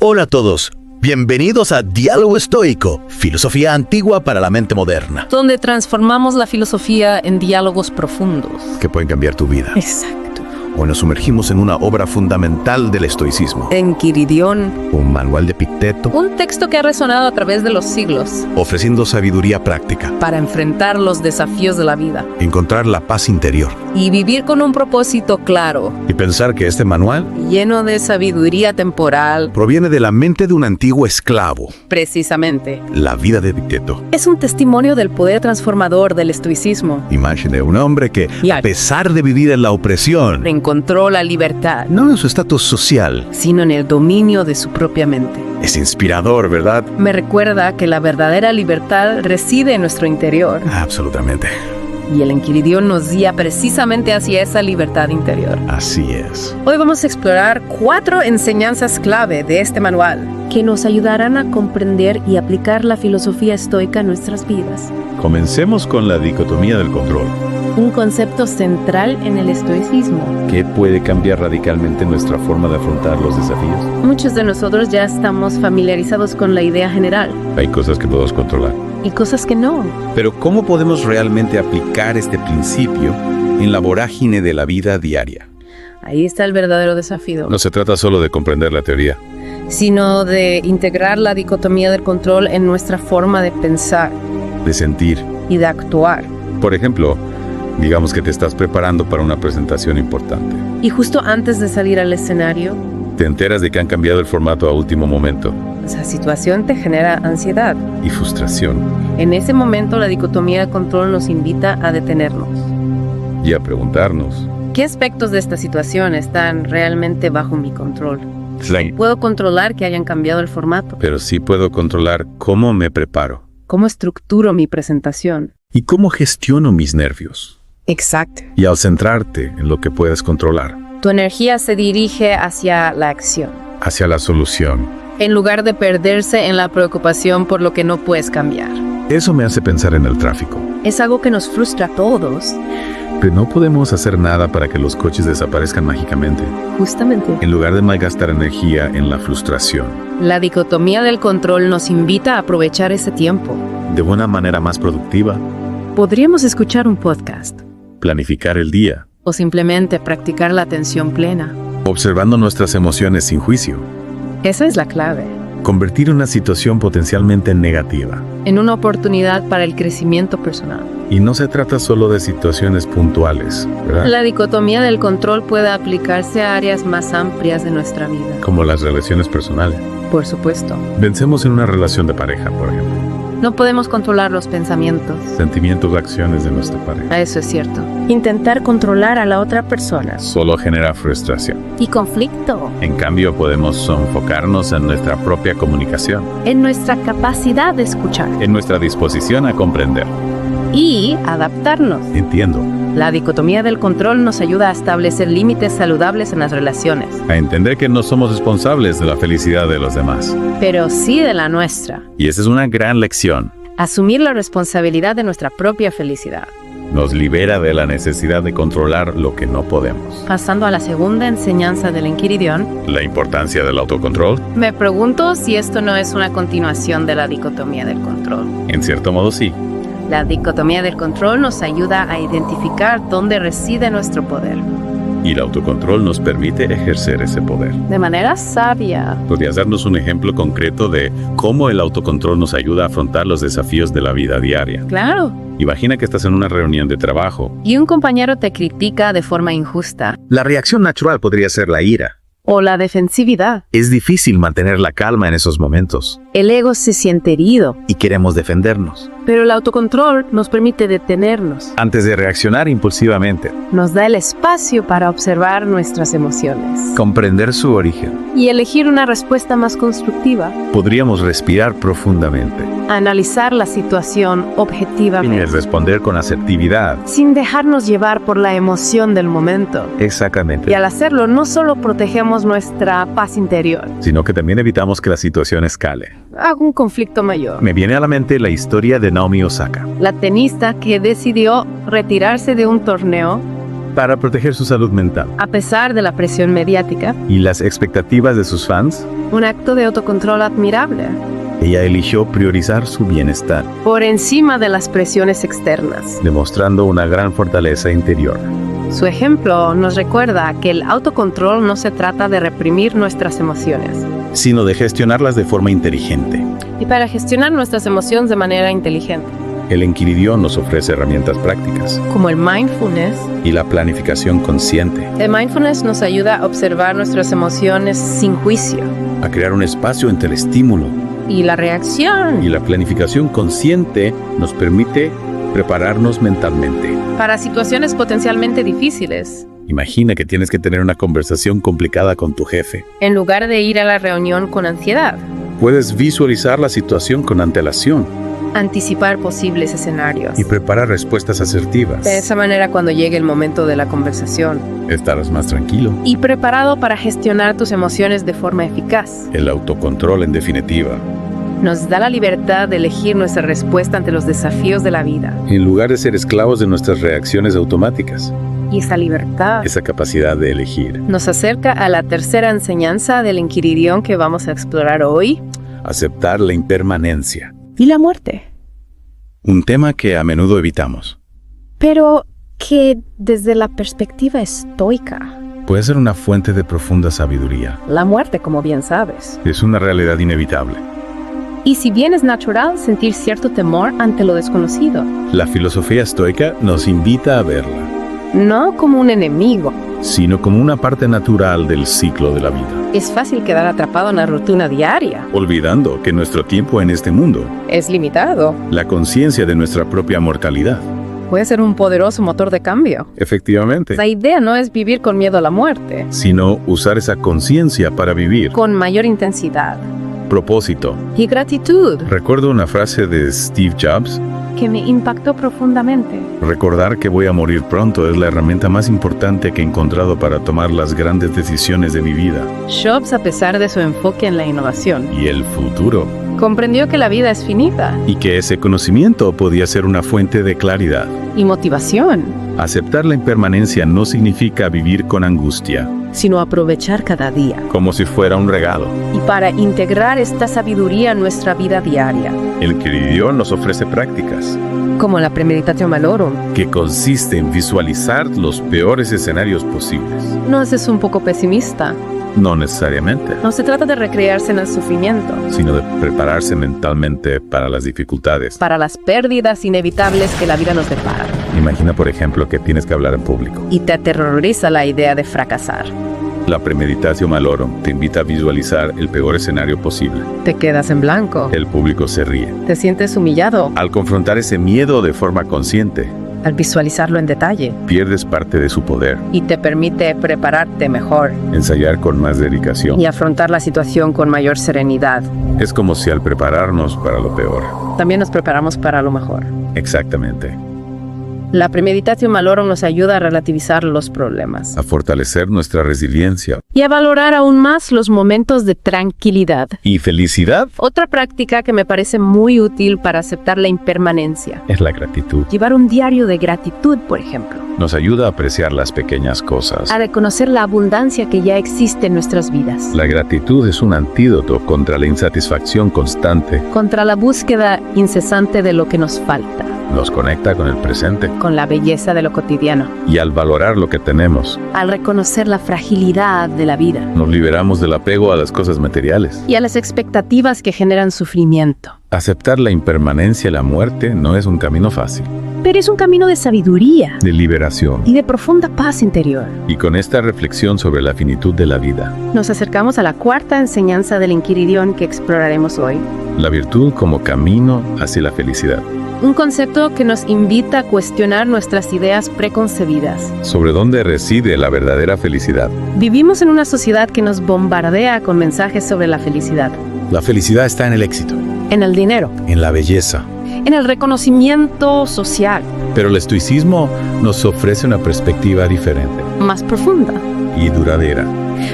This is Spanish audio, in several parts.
Hola a todos, bienvenidos a Diálogo Estoico, filosofía antigua para la mente moderna. Donde transformamos la filosofía en diálogos profundos. Que pueden cambiar tu vida. Exacto. Hoy nos sumergimos en una obra fundamental del estoicismo. Enquiridión. Un manual de Epicteto. Un texto que ha resonado a través de los siglos. Ofreciendo sabiduría práctica. Para enfrentar los desafíos de la vida. Encontrar la paz interior. Y vivir con un propósito claro. Y pensar que este manual, lleno de sabiduría temporal, proviene de la mente de un antiguo esclavo. Precisamente. La vida de Epicteto. Es un testimonio del poder transformador del estoicismo. Imagen de un hombre que, a pesar de vivir en la opresión, encontró la libertad. No en su estatus social, sino en el dominio de su propia mente. Es inspirador, ¿verdad? Me recuerda que la verdadera libertad reside en nuestro interior. Absolutamente. Y el Enquiridión nos guía precisamente hacia esa libertad interior. Así es. Hoy vamos a explorar 4 enseñanzas clave de este manual que nos ayudarán a comprender y aplicar la filosofía estoica en nuestras vidas. Comencemos con la dicotomía del control. Un concepto central en el estoicismo. ¿Qué puede cambiar radicalmente nuestra forma de afrontar los desafíos? Muchos de nosotros ya estamos familiarizados con la idea general. Hay cosas que podemos controlar. Y cosas que no. Pero ¿cómo podemos realmente aplicar este principio en la vorágine de la vida diaria? Ahí está el verdadero desafío. No se trata solo de comprender la teoría, sino de integrar la dicotomía del control en nuestra forma de pensar, de sentir y de actuar. Por ejemplo, digamos que te estás preparando para una presentación importante. Y justo antes de salir al escenario, te enteras de que han cambiado el formato a último momento. Esa situación te genera ansiedad. Y frustración. En ese momento, la dicotomía de control nos invita a detenernos. Y a preguntarnos: ¿qué aspectos de esta situación están realmente bajo mi control? Puedo controlar que hayan cambiado el formato. Pero sí puedo controlar cómo me preparo. ¿Cómo estructuro mi presentación? ¿Y cómo gestiono mis nervios? Exacto. Y al centrarte en lo que puedes controlar, tu energía se dirige hacia la acción. Hacia la solución. En lugar de perderse en la preocupación por lo que no puedes cambiar. Eso me hace pensar en el tráfico. Es algo que nos frustra a todos. Pero no podemos hacer nada para que los coches desaparezcan mágicamente. Justamente. En lugar de malgastar energía en la frustración. La dicotomía del control nos invita a aprovechar ese tiempo. De una manera más productiva. Podríamos escuchar un podcast. Planificar el día. O simplemente practicar la atención plena. Observando nuestras emociones sin juicio. Esa es la clave. Convertir una situación potencialmente negativa en una oportunidad para el crecimiento personal. Y no se trata solo de situaciones puntuales, ¿verdad? La dicotomía del control puede aplicarse a áreas más amplias de nuestra vida. Como las relaciones personales. Por supuesto. Pensemos en una relación de pareja, por ejemplo. No podemos controlar los pensamientos, sentimientos o acciones de nuestra pareja. Eso es cierto. Intentar controlar a la otra persona solo genera frustración y conflicto. En cambio, podemos enfocarnos en nuestra propia comunicación, en nuestra capacidad de escuchar, en nuestra disposición a comprender y adaptarnos. Entiendo. La dicotomía del control nos ayuda a establecer límites saludables en las relaciones. A entender que no somos responsables de la felicidad de los demás, pero sí de la nuestra. Y esa es una gran lección. Asumir la responsabilidad de nuestra propia felicidad nos libera de la necesidad de controlar lo que no podemos. Pasando a la segunda enseñanza del Enquiridión, la importancia del autocontrol. Me pregunto si esto no es una continuación de la dicotomía del control. En cierto modo, sí. La dicotomía del control nos ayuda a identificar dónde reside nuestro poder. Y el autocontrol nos permite ejercer ese poder. De manera sabia. ¿Podrías darnos un ejemplo concreto de cómo el autocontrol nos ayuda a afrontar los desafíos de la vida diaria? Claro. Imagina que estás en una reunión de trabajo. Y un compañero te critica de forma injusta. La reacción natural podría ser la ira. O la defensividad. Es difícil mantener la calma en esos momentos. El ego se siente herido. Y queremos defendernos. Pero el autocontrol nos permite detenernos. Antes de reaccionar impulsivamente. Nos da el espacio para observar nuestras emociones. Comprender su origen. Y elegir una respuesta más constructiva. Podríamos respirar profundamente. Analizar la situación objetivamente. Y responder con asertividad. Sin dejarnos llevar por la emoción del momento. Exactamente. Y al hacerlo, no solo protegemos nuestra paz interior, sino que también evitamos que la situación escale. A un conflicto mayor. Me viene a la mente la historia de Naomi Osaka, la tenista que decidió retirarse de un torneo para proteger su salud mental. A pesar de la presión mediática, ¿Y las expectativas de sus fans? un acto de autocontrol admirable, Ella eligió priorizar su bienestar, por encima de las presiones externas. demostrando una gran fortaleza interior. Su ejemplo nos recuerda que el autocontrol no se trata de reprimir nuestras emociones. Sino de gestionarlas de forma inteligente. Y para gestionar nuestras emociones de manera inteligente, El Enquiridión nos ofrece herramientas prácticas como el mindfulness, y la planificación consciente, el mindfulness nos ayuda a observar nuestras emociones sin juicio. a crear un espacio entre el estímulo, Y la reacción y la planificación consciente nos permite prepararnos mentalmente. para situaciones potencialmente difíciles, Imagina que tienes que tener una conversación complicada con tu jefe. en lugar de ir a la reunión con ansiedad. Puedes visualizar la situación con antelación Anticipar posibles escenarios. y preparar respuestas asertivas. De esa manera, cuando llegue el momento de la conversación, Estarás más tranquilo. y preparado para gestionar tus emociones de forma eficaz, El autocontrol, en definitiva, nos da la libertad de elegir nuestra respuesta ante los desafíos de la vida. en lugar de ser esclavos de nuestras reacciones automáticas, Y esa libertad esa capacidad de elegir. nos acerca a la tercera enseñanza del Enquiridión que vamos a explorar hoy, Aceptar la impermanencia. y la muerte. Un tema que a menudo evitamos. Pero que desde la perspectiva estoica, Puede ser una fuente de profunda sabiduría. la muerte, como bien sabes. Es una realidad inevitable. Y si bien es natural sentir cierto temor ante lo desconocido, La filosofía estoica nos invita a verla, no como un enemigo. sino como una parte natural del ciclo de la vida, Es fácil quedar atrapado en la rutina diaria. olvidando que nuestro tiempo en este mundo, Es limitado. la conciencia de nuestra propia mortalidad. Puede ser un poderoso motor de cambio. Efectivamente. La idea no es vivir con miedo a la muerte, Sino usar esa conciencia para vivir. con mayor intensidad Propósito. y gratitud, Recuerdo una frase de Steve Jobs: que me impactó profundamente. recordar que voy a morir pronto es la herramienta más importante que he encontrado para tomar las grandes decisiones de mi vida. Jobs, a pesar de su enfoque en la innovación, Y el futuro. comprendió que la vida es finita Y que ese conocimiento podía ser una fuente de claridad. y motivación, Aceptar la impermanencia no significa vivir con angustia, sino aprovechar cada día. como si fuera un regalo. Y para integrar esta sabiduría en nuestra vida diaria, El Enquiridión nos ofrece prácticas como la premeditación malorum, que consiste en visualizar los peores escenarios posibles. ¿no es un poco pesimista? No necesariamente, No se trata de recrearse en el sufrimiento, sino de prepararse mentalmente para las dificultades. para las pérdidas inevitables que la vida nos depara. Imagina, por ejemplo, que tienes que hablar en público. Y te aterroriza la idea de fracasar. La premeditatio malorum te invita a visualizar el peor escenario posible. Te quedas en blanco. El público se ríe. Te sientes humillado Al confrontar ese miedo de forma consciente, al visualizarlo en detalle. pierdes parte de su poder. Y te permite prepararte mejor Ensayar con más dedicación. y afrontar la situación con mayor serenidad. Es como si al prepararnos para lo peor. También nos preparamos para lo mejor. Exactamente. La premeditación malorum nos ayuda a relativizar los problemas A fortalecer nuestra resiliencia. y a valorar aún más los momentos de tranquilidad. ¿Y felicidad? Otra práctica que me parece muy útil para aceptar la impermanencia. Es la gratitud. Llevar un diario de gratitud, por ejemplo. Nos ayuda a apreciar las pequeñas cosas. A reconocer la abundancia que ya existe en nuestras vidas. La gratitud es un antídoto contra la insatisfacción constante. Contra la búsqueda incesante de lo que nos falta. Nos conecta con el presente. Con la belleza de lo cotidiano. Y al valorar lo que tenemos, Al reconocer la fragilidad de la vida. nos liberamos del apego a las cosas materiales. Y a las expectativas que generan sufrimiento. Aceptar la impermanencia y la muerte no es un camino fácil. Pero es un camino de sabiduría De liberación. y de profunda paz interior. Y con esta reflexión sobre la finitud de la vida, Nos acercamos a la cuarta enseñanza del Enquiridión que exploraremos hoy. la virtud como camino hacia la felicidad. Un concepto que nos invita a cuestionar nuestras ideas preconcebidas. Sobre dónde reside la verdadera felicidad. Vivimos en una sociedad que nos bombardea con mensajes sobre la felicidad, La felicidad está en el éxito, en el dinero, en la belleza. en el reconocimiento social, Pero el estoicismo nos ofrece una perspectiva diferente más profunda. y duradera.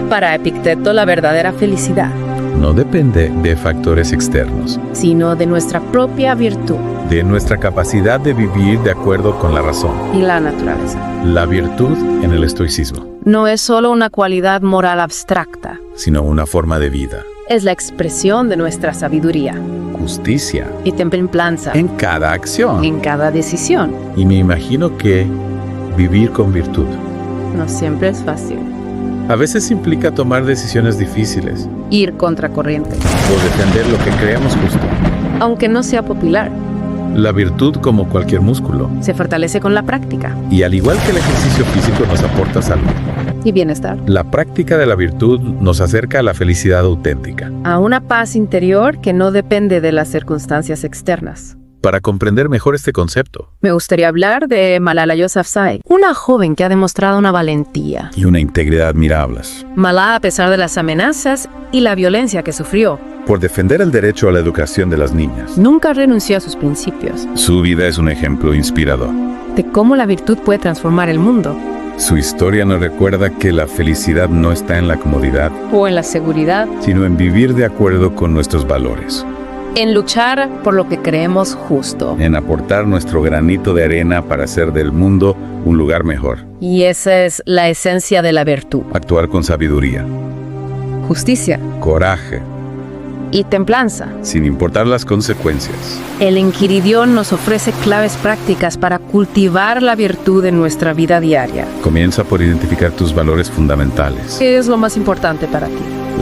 Para Epicteto, la verdadera felicidad, No depende de factores externos, sino de nuestra propia virtud. de nuestra capacidad de vivir de acuerdo con la razón. Y la naturaleza. La virtud en el estoicismo, No es solo una cualidad moral abstracta, sino una forma de vida. es la expresión de nuestra sabiduría Justicia y templanza en cada acción. en cada decisión. Y me imagino que vivir con virtud No siempre es fácil. a veces implica tomar decisiones difíciles Ir contracorriente, o defender lo que creemos justo. aunque no sea popular, La virtud, como cualquier músculo, se fortalece con la práctica y al igual que el ejercicio físico nos aporta salud, y bienestar, la práctica de la virtud nos acerca a la felicidad auténtica. a una paz interior que no depende de las circunstancias externas. Para comprender mejor este concepto Me gustaría hablar de Malala Yousafzai, una joven que ha demostrado una valentía. y una integridad admirables, Malala, a pesar de las amenazas y la violencia que sufrió, por defender el derecho a la educación de las niñas. nunca renunció a sus principios, Su vida es un ejemplo inspirador. de cómo la virtud puede transformar el mundo, Su historia nos recuerda que la felicidad no está en la comodidad, o en la seguridad, sino en vivir de acuerdo con nuestros valores, en luchar por lo que creemos justo. en aportar nuestro granito de arena para hacer del mundo un lugar mejor, Y esa es la esencia de la virtud: actuar con sabiduría, justicia coraje, y templanza. sin importar las consecuencias. El Enquiridión nos ofrece claves prácticas para cultivar la virtud en nuestra vida diaria. Comienza por identificar tus valores fundamentales: ¿Qué es lo más importante para ti?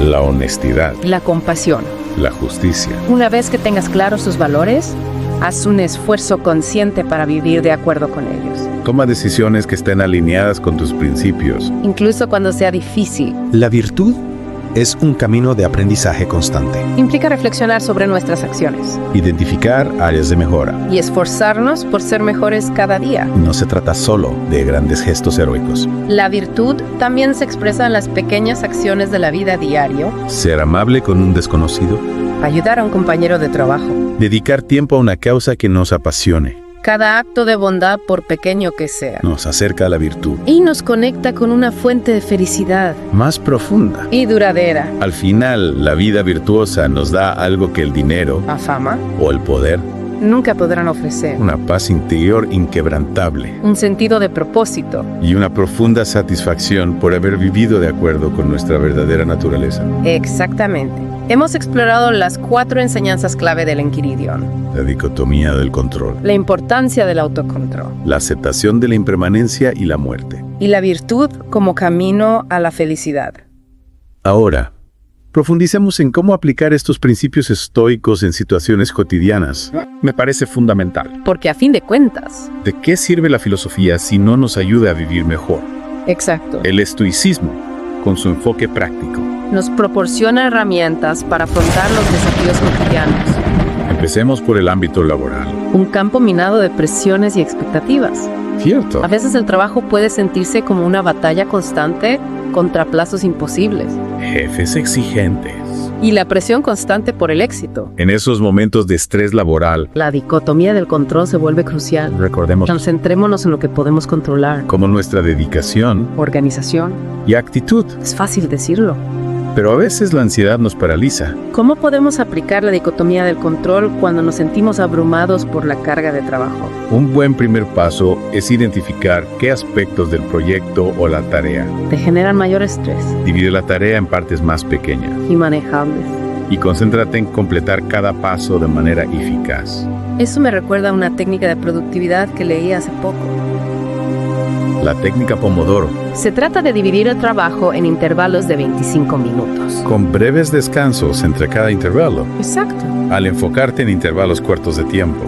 la honestidad, La compasión. la justicia. Una vez que tengas claros tus valores, haz un esfuerzo consciente para vivir de acuerdo con ellos, Toma decisiones que estén alineadas con tus principios. incluso cuando sea difícil. La virtud es un camino de aprendizaje constante. Implica reflexionar sobre nuestras acciones Identificar áreas de mejora. y esforzarnos por ser mejores cada día. No se trata solo de grandes gestos heroicos. La virtud también se expresa en las pequeñas acciones de la vida diario: Ser amable con un desconocido. ayudar a un compañero de trabajo, Dedicar tiempo a una causa que nos apasione. cada acto de bondad, por pequeño que sea, Nos acerca a la virtud y nos conecta con una fuente de felicidad más profunda. y duradera. Al final, la vida virtuosa nos da algo que el dinero La fama o el poder, nunca podrán ofrecer: una paz interior inquebrantable un sentido de propósito. y una profunda satisfacción por haber vivido de acuerdo con nuestra verdadera naturaleza. Exactamente. Hemos explorado las 4 enseñanzas clave del Enquiridión: La dicotomía del control, la importancia del autocontrol la aceptación de la impermanencia y la muerte. y la virtud como camino a la felicidad. Ahora, profundicemos en cómo aplicar estos principios estoicos en situaciones cotidianas. Me parece fundamental. Porque a fin de cuentas, ¿De qué sirve la filosofía si no nos ayuda a vivir mejor? exacto, El estoicismo, con su enfoque práctico. nos proporciona herramientas para afrontar los desafíos cotidianos. Empecemos por el ámbito laboral. Un campo minado de presiones y expectativas. Cierto. A veces el trabajo puede sentirse como una batalla constante contra plazos imposibles. Jefes exigentes. Y la presión constante por el éxito. En esos momentos de estrés laboral, La dicotomía del control se vuelve crucial. recordemos Concentrémonos en lo que podemos controlar. como nuestra dedicación Organización. y actitud. Es fácil decirlo. Pero a veces la ansiedad nos paraliza. ¿Cómo podemos aplicar la dicotomía del control cuando nos sentimos abrumados por la carga de trabajo? Un buen primer paso es identificar qué aspectos del proyecto o la tarea. Te generan mayor estrés Divide la tarea en partes más pequeñas y manejables. y concéntrate en completar cada paso de manera eficaz. Eso me recuerda a una técnica de productividad que leí hace poco. La técnica Pomodoro, Se trata de dividir el trabajo en intervalos de 25 minutos. con breves descansos entre cada intervalo. Exacto. Al enfocarte en intervalos cortos de tiempo,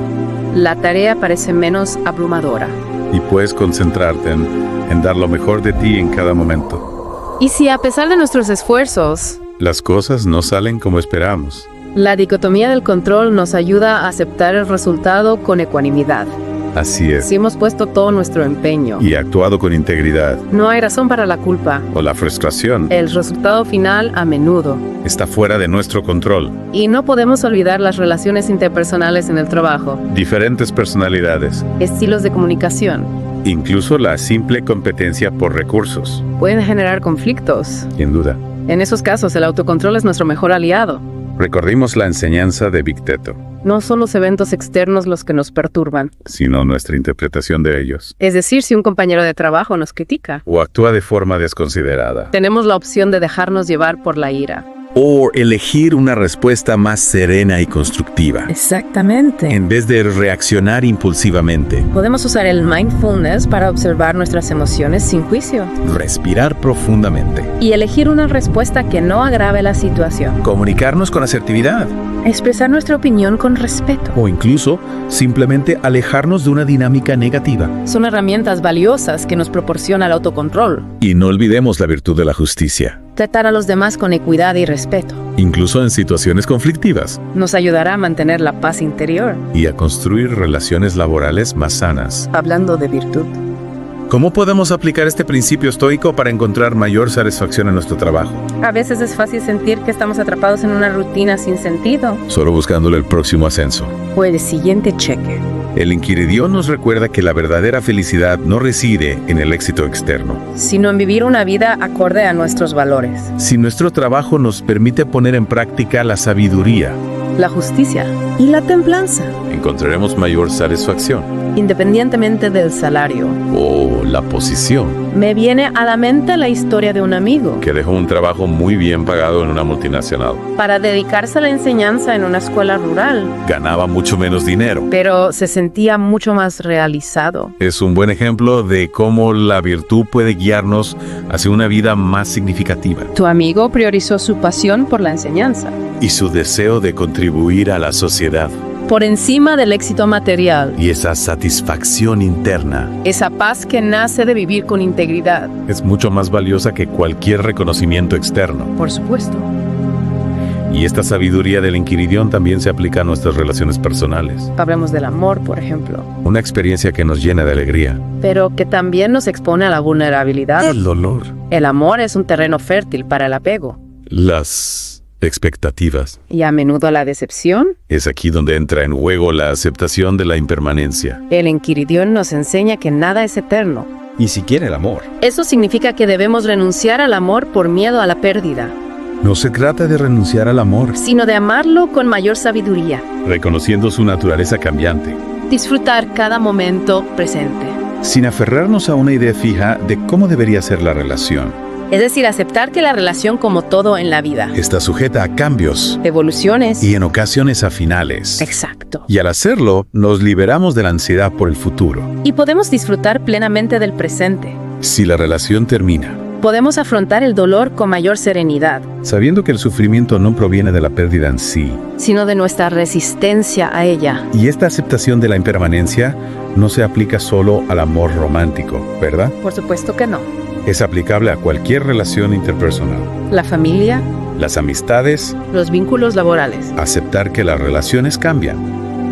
La tarea parece menos abrumadora. y puedes concentrarte en dar lo mejor de ti en cada momento. Y si a pesar de nuestros esfuerzos, Las cosas no salen como esperamos. la dicotomía del control nos ayuda a aceptar el resultado con ecuanimidad. Así es. Si hemos puesto todo nuestro empeño, Y actuado con integridad no hay razón para la culpa. o la frustración El resultado final a menudo. está fuera de nuestro control. Y no podemos olvidar las relaciones interpersonales en el trabajo, Diferentes personalidades, estilos de comunicación. incluso la simple competencia por recursos, Pueden generar conflictos. sin duda. En esos casos, el autocontrol es nuestro mejor aliado. Recordemos la enseñanza de Epicteto, No son los eventos externos los que nos perturban. sino nuestra interpretación de ellos. Es decir, si un compañero de trabajo nos critica, O actúa de forma desconsiderada. tenemos la opción de dejarnos llevar por la ira. O elegir una respuesta más serena y constructiva, Exactamente. en vez de reaccionar impulsivamente. Podemos usar el mindfulness para observar nuestras emociones sin juicio Respirar profundamente. y elegir una respuesta que no agrave la situación. Comunicarnos con asertividad. Expresar nuestra opinión con respeto. O incluso, simplemente alejarnos de una dinámica negativa. Son herramientas valiosas que nos proporciona el autocontrol. Y no olvidemos la virtud de la justicia, Tratar a los demás con equidad y respeto incluso en situaciones conflictivas, nos ayudará a mantener la paz interior. y a construir relaciones laborales más sanas. Hablando de virtud. ¿Cómo podemos aplicar este principio estoico para encontrar mayor satisfacción en nuestro trabajo? A veces es fácil sentir que estamos atrapados en una rutina sin sentido. Solo buscándole el próximo ascenso. O el siguiente cheque. El Inquiridión nos recuerda que la verdadera felicidad no reside en el éxito externo. Sino en vivir una vida acorde a nuestros valores. Si nuestro trabajo nos permite poner en práctica la sabiduría, La justicia y la templanza. encontraremos mayor satisfacción. Independientemente del salario. O la posición, Me viene a la mente la historia de un amigo. que dejó un trabajo muy bien pagado en una multinacional. Para dedicarse a la enseñanza en una escuela rural. Ganaba mucho menos dinero. Pero se sentía mucho más realizado. Es un buen ejemplo de cómo la virtud puede guiarnos hacia una vida más significativa. Tu amigo priorizó su pasión por la enseñanza. Y su deseo de contribuir a la sociedad. Por encima del éxito material. Y esa satisfacción interna Esa paz que nace de vivir con integridad. es mucho más valiosa que cualquier reconocimiento externo. Por supuesto. Y esta sabiduría del Inquiridión también se aplica a nuestras relaciones personales. Hablemos del amor, por ejemplo. Una experiencia que nos llena de alegría. Pero que también nos expone a la vulnerabilidad. El dolor. El amor es un terreno fértil para el apego. Las expectativas. Y a menudo la decepción. Es aquí donde entra en juego la aceptación de la impermanencia. El Inquiridión nos enseña que nada es eterno. Ni siquiera el amor. Eso significa que debemos renunciar al amor por miedo a la pérdida, No se trata de renunciar al amor. sino de amarlo con mayor sabiduría. Reconociendo su naturaleza cambiante. Disfrutar cada momento presente. Sin aferrarnos a una idea fija de cómo debería ser la relación. Es decir, aceptar que la relación, como todo en la vida, Está sujeta a cambios evoluciones. y en ocasiones a finales. Exacto. Y al hacerlo, nos liberamos de la ansiedad por el futuro. Y podemos disfrutar plenamente del presente. Si la relación termina, Podemos afrontar el dolor con mayor serenidad, sabiendo que el sufrimiento no proviene de la pérdida en sí, sino de nuestra resistencia a ella. y esta aceptación de la impermanencia no se aplica solo al amor romántico, ¿verdad? Por supuesto que no. Es aplicable a cualquier relación interpersonal. La familia, Las amistades, los vínculos laborales, aceptar que las relaciones cambian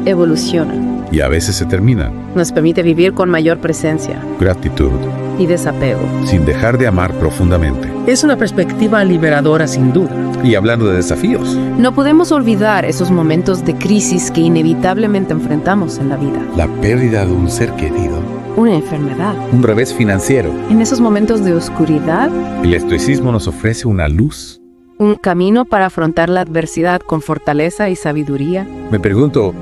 evolucionan. y a veces se terminan. Nos permite vivir con mayor presencia Gratitud, y desapego. sin dejar de amar profundamente. Es una perspectiva liberadora sin duda. Y hablando de desafíos, No podemos olvidar esos momentos de crisis que inevitablemente enfrentamos en la vida. la pérdida de un ser querido, Una enfermedad. un revés financiero. En esos momentos de oscuridad, El estoicismo nos ofrece una luz. un camino para afrontar la adversidad con fortaleza y sabiduría. Me pregunto,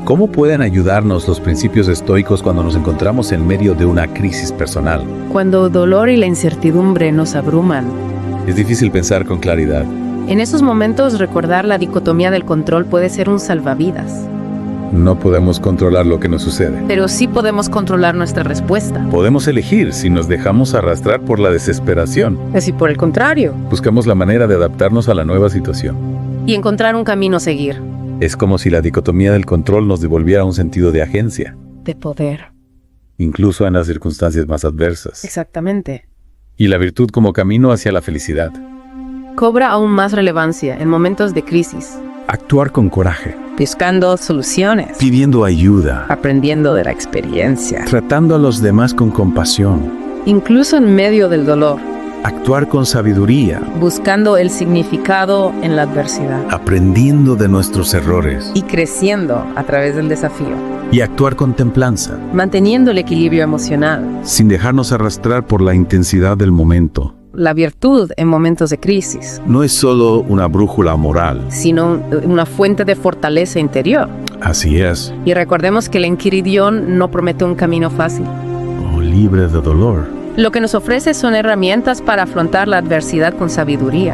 ¿cómo pueden ayudarnos los principios estoicos cuando nos encontramos en medio de una crisis personal? Cuando el dolor y la incertidumbre nos abruman. Es difícil pensar con claridad. En esos momentos, recordar la dicotomía del control puede ser un salvavidas. No podemos controlar lo que nos sucede. Pero sí podemos controlar nuestra respuesta. Podemos elegir si nos dejamos arrastrar por la desesperación. Así por el contrario. Buscamos la manera de adaptarnos a la nueva situación. Y encontrar un camino a seguir. Es como si la dicotomía del control nos devolviera un sentido de agencia, De poder. incluso en las circunstancias más adversas. Exactamente. Y la virtud como camino hacia la felicidad. Cobra aún más relevancia en momentos de crisis. Actuar con coraje, Buscando soluciones. pidiendo ayuda, Aprendiendo de la experiencia. tratando a los demás con compasión, Incluso en medio del dolor. actuar con sabiduría, Buscando el significado en la adversidad. aprendiendo de nuestros errores Y creciendo a través del desafío. y actuar con templanza, Manteniendo el equilibrio emocional. sin dejarnos arrastrar por la intensidad del momento. la virtud en momentos de crisis, No es solo una brújula moral. sino una fuente de fortaleza interior. Así es. Y recordemos que el Enquiridión no promete un camino fácil. O libre de dolor. Lo que nos ofrece son herramientas para afrontar la adversidad con sabiduría.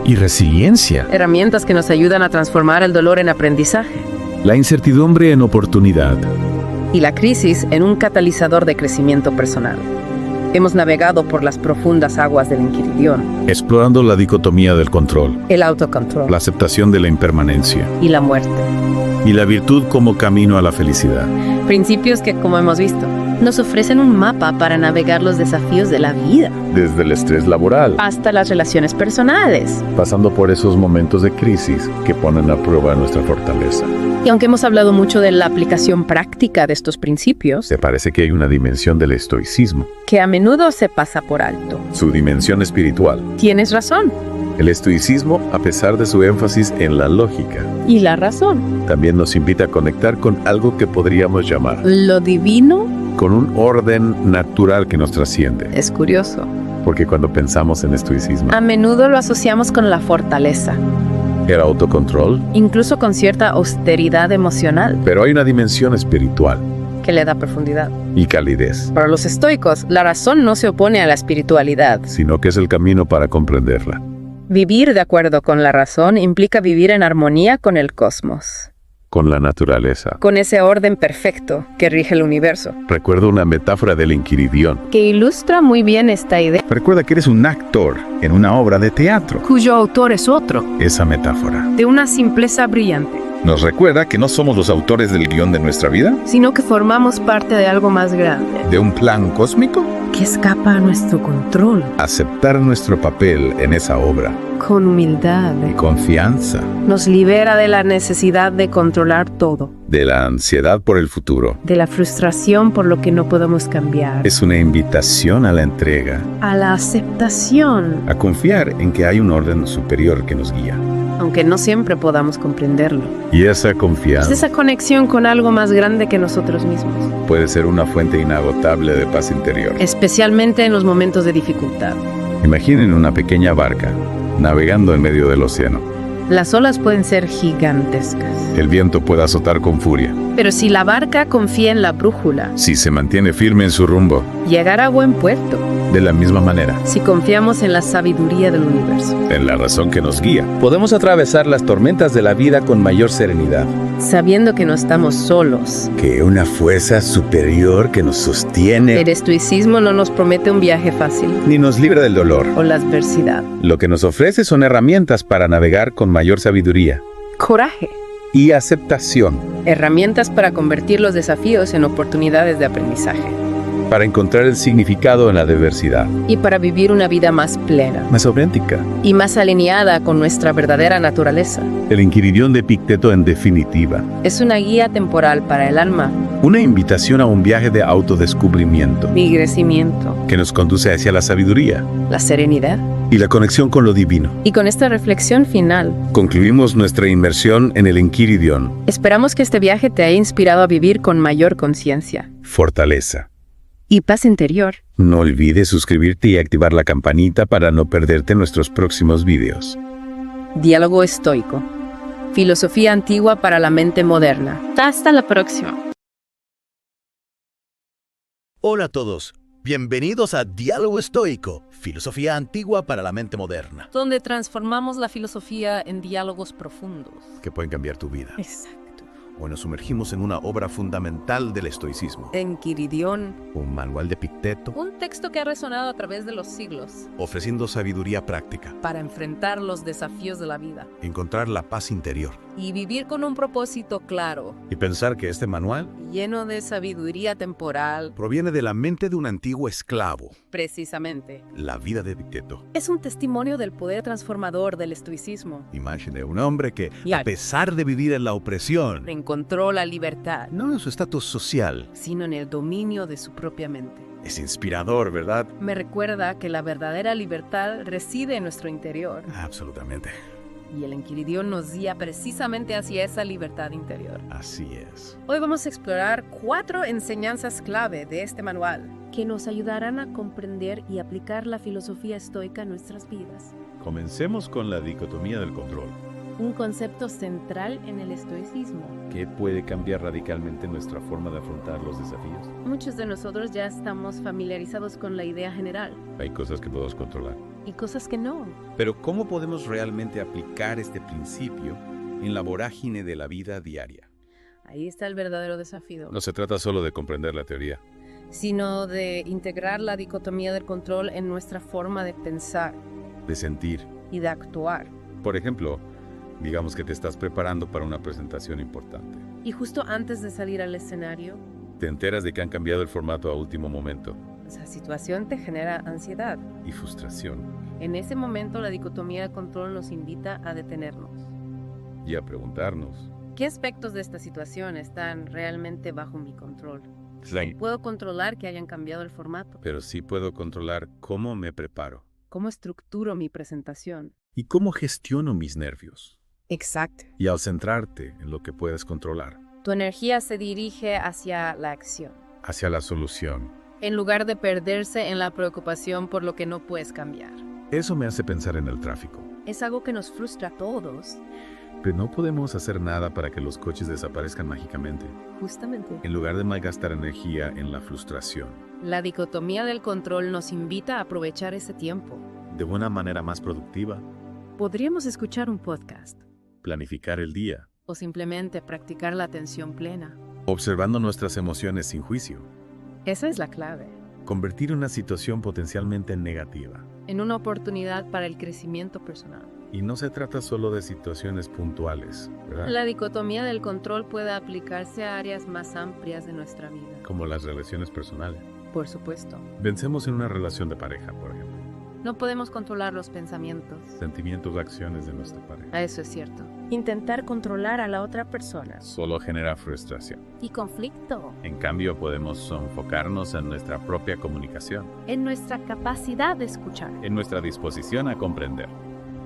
Y resiliencia. Herramientas que nos ayudan a transformar el dolor en aprendizaje La incertidumbre en oportunidad. y la crisis en un catalizador de crecimiento personal. Hemos navegado por las profundas aguas del Enquiridión, Explorando la dicotomía del control. el autocontrol La aceptación de la impermanencia. y la muerte. Y la virtud como camino a la felicidad. Principios que, como hemos visto, nos ofrecen un mapa para navegar los desafíos de la vida, Desde el estrés laboral. hasta las relaciones personales. Pasando por esos momentos de crisis que ponen a prueba nuestra fortaleza. Y aunque hemos hablado mucho de la aplicación práctica de estos principios, Se parece que hay una dimensión del estoicismo. que a menudo se pasa por alto. Su dimensión espiritual. Tienes razón. El estoicismo, a pesar de su énfasis en la lógica, Y la razón. también nos invita a conectar con algo que podríamos llamar, Lo divino con un orden natural que nos trasciende. es curioso. Porque cuando pensamos en estoicismo, A menudo lo asociamos con la fortaleza, el autocontrol, incluso con cierta austeridad emocional pero hay una dimensión espiritual que le da profundidad. y calidez, Para los estoicos, la razón no se opone a la espiritualidad. sino que es el camino para comprenderla. Vivir de acuerdo con la razón implica vivir en armonía con el cosmos, Con la naturaleza. con ese orden perfecto que rige el universo, Recuerdo una metáfora del Enquiridión. que ilustra muy bien esta idea, Recuerda que eres un actor en una obra de teatro. cuyo autor es otro, Esa metáfora de una simpleza brillante, nos recuerda que no somos los autores del guión de nuestra vida, sino que formamos parte de algo más grande, de un plan cósmico. que escapa a nuestro control, Aceptar nuestro papel en esa obra con humildad. y confianza, Nos libera de la necesidad de controlar todo, de la ansiedad por el futuro. de la frustración por lo que no podemos cambiar, Es una invitación a la entrega, a la aceptación, a confiar en que hay un orden superior que nos guía. aunque no siempre podamos comprenderlo. Y esa Es confianza esa conexión con algo más grande que nosotros mismos, puede ser una fuente inagotable de paz interior. especialmente en los momentos de dificultad. Imaginen una pequeña barca navegando en medio del océano. Las olas pueden ser gigantescas, El viento puede azotar con furia. pero si la barca confía en la brújula, Si se mantiene firme en su rumbo, llegará a buen puerto. de la misma manera, Si confiamos en la sabiduría del universo, en la razón que nos guía, Podemos atravesar las tormentas de la vida con mayor serenidad. sabiendo que no estamos solos. que una fuerza superior que nos sostiene El estoicismo no nos promete un viaje fácil ni nos libra del dolor. o la adversidad. Lo que nos ofrece son herramientas para navegar con mayor sabiduría Coraje. y aceptación, Herramientas para convertir los desafíos en oportunidades de aprendizaje para encontrar el significado en la diversidad. y para vivir una vida más plena Más auténtica. y más alineada con nuestra verdadera naturaleza. El Enquiridión de Epicteto, en definitiva, Es una guía temporal para el alma, una invitación a un viaje de autodescubrimiento mi crecimiento, que nos conduce hacia la sabiduría la serenidad. y la conexión con lo divino. Y con esta reflexión final, Concluimos nuestra inmersión en el Enquiridión. esperamos que este viaje te haya inspirado a vivir con mayor conciencia Fortaleza. y paz interior. No olvides suscribirte y activar la campanita para no perderte nuestros próximos videos. Diálogo estoico. Filosofía antigua para la mente moderna. Hasta la próxima. Hola a todos, bienvenidos a Diálogo Estoico, filosofía antigua para la mente moderna. Donde transformamos la filosofía en diálogos profundos. Que pueden cambiar tu vida. Exacto. Hoy nos sumergimos en una obra fundamental del estoicismo. Enquiridión. Un manual de Epicteto, Un texto que ha resonado a través de los siglos ofreciendo sabiduría práctica, para enfrentar los desafíos de la vida encontrar la paz interior y vivir con un propósito claro, y pensar que este manual lleno de sabiduría temporal, proviene de la mente de un antiguo esclavo, precisamente. la vida de Epicteto. Es un testimonio del poder transformador del estoicismo. Imagen de un hombre que, Y a pesar de vivir en la opresión, encontró la libertad, no en su estatus social, sino en el dominio de su propia mente. es inspirador, ¿verdad? Me recuerda que la verdadera libertad reside en nuestro interior. Absolutamente. y el Enquiridión nos guía precisamente hacia esa libertad interior. Así es. Hoy vamos a explorar 4 enseñanzas clave de este manual que nos ayudarán a comprender y aplicar la filosofía estoica en nuestras vidas. Comencemos con la dicotomía del control. Un concepto central en el estoicismo. ¿Qué puede cambiar radicalmente nuestra forma de afrontar los desafíos? Muchos de nosotros ya estamos familiarizados con la idea general Hay cosas que podemos controlar. y cosas que no. Pero ¿cómo podemos realmente aplicar este principio en la vorágine de la vida diaria? Ahí está el verdadero desafío. No se trata solo de comprender la teoría. Sino de integrar la dicotomía del control en nuestra forma de pensar De sentir. y de actuar. Por ejemplo, digamos que te estás preparando para una presentación importante. Y justo antes de salir al escenario, Te enteras de que han cambiado el formato a último momento. esa situación te genera ansiedad. Y frustración. En ese momento la dicotomía del control nos invita a detenernos. Y a preguntarnos. ¿Qué aspectos de esta situación están realmente bajo mi control? Sí. ¿Puedo controlar que hayan cambiado el formato? Pero sí puedo controlar cómo me preparo. ¿Cómo estructuro mi presentación? Y cómo gestiono mis nervios. Exacto. Y al centrarte en lo que puedes controlar, Tu energía se dirige hacia la acción, hacia la solución. en lugar de perderse en la preocupación por lo que no puedes cambiar. Eso me hace pensar en el tráfico. Es algo que nos frustra a todos, Pero no podemos hacer nada para que los coches desaparezcan mágicamente, justamente. en lugar de malgastar energía en la frustración. La dicotomía del control nos invita a aprovechar ese tiempo. De una manera más productiva, Podríamos escuchar un podcast planificar el día, o simplemente practicar la atención plena. observando nuestras emociones sin juicio, Esa es la clave. convertir una situación potencialmente negativa. En una oportunidad para el crecimiento personal. Y no se trata solo de situaciones puntuales, ¿verdad? La dicotomía del control puede aplicarse a áreas más amplias de nuestra vida. Como las relaciones personales. Por supuesto. Vencemos en una relación de pareja, por ejemplo. No podemos controlar los pensamientos. Sentimientos o acciones de nuestra pareja. Eso es cierto. Intentar controlar a la otra persona. Solo genera frustración. Y conflicto. En cambio, podemos enfocarnos en nuestra propia comunicación, En nuestra capacidad de escuchar. en nuestra disposición a comprender.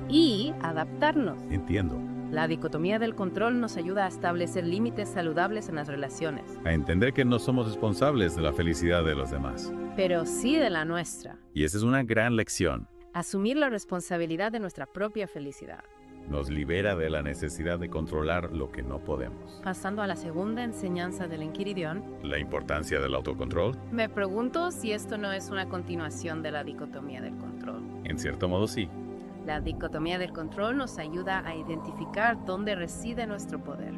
Y adaptarnos. Entiendo. La dicotomía del control nos ayuda a establecer límites saludables en las relaciones. A entender que no somos responsables de la felicidad de los demás. Pero sí de la nuestra. Y esa es una gran lección. Asumir la responsabilidad de nuestra propia felicidad. Nos libera de la necesidad de controlar lo que no podemos. Pasando a la segunda enseñanza del Enquiridión, La importancia del autocontrol, me pregunto si esto no es una continuación de la dicotomía del control. en cierto modo sí. La dicotomía del control nos ayuda a identificar dónde reside nuestro poder.